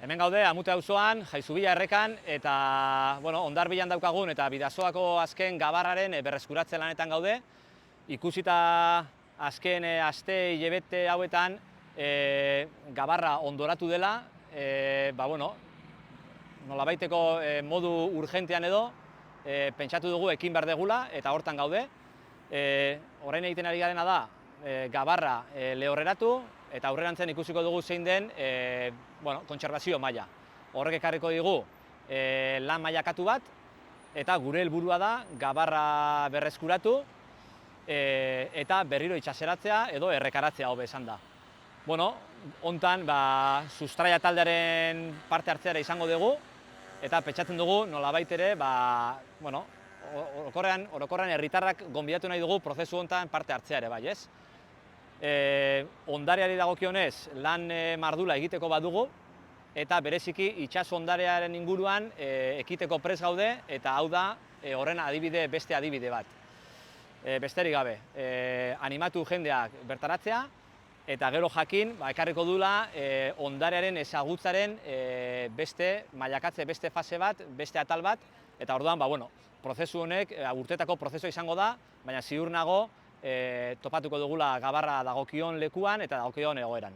Hemen gaude, Amute auzoan, Jaizubila errekan, eta Hondarbilan daukagun eta Bidasoako azken gabarraren berreskuratze lanetan gaude. Ikusita azken aste hilabete hauetan gabarra ondoratu dela, nolabaiteko modu urgentean edo, pentsatu dugu ekin behar degula eta hortan gaude. Orain egiten ari garena da, gabarra lehorreratu, eta aurrerantzen ikusiko dugu zein den kontserbazio maila. Horrek ekarriko digu lan mailakatu bat, eta gure helburua da gabarra berreskuratu eta berriro itsaseratzea edo errekaratzea hobe esan da. Hontan sustraia taldearen parte hartzea izango dugu, eta pentsatzen dugu nolabait ere, orokorrean herritarrak gonbidatu nahi dugu prozesu hontan parte hartzea ere bai, ez? Ondareari dagokionez lan mardula egiteko badugu, eta bereziki itsas ondarearen inguruan ekiteko prest gaude, eta hau da horren beste adibide bat. Besterik gabe, animatu jendeak bertaratzea, eta gero jakin ekarriko dula ondarearen ezagutzaren beste mailakatze, beste fase bat, beste atal bat, eta orduan prozesu honek urtetako prozesua izango da, baina ziur nago topatuko dugula gabarra dagokion lekuan eta dagokion egoeran.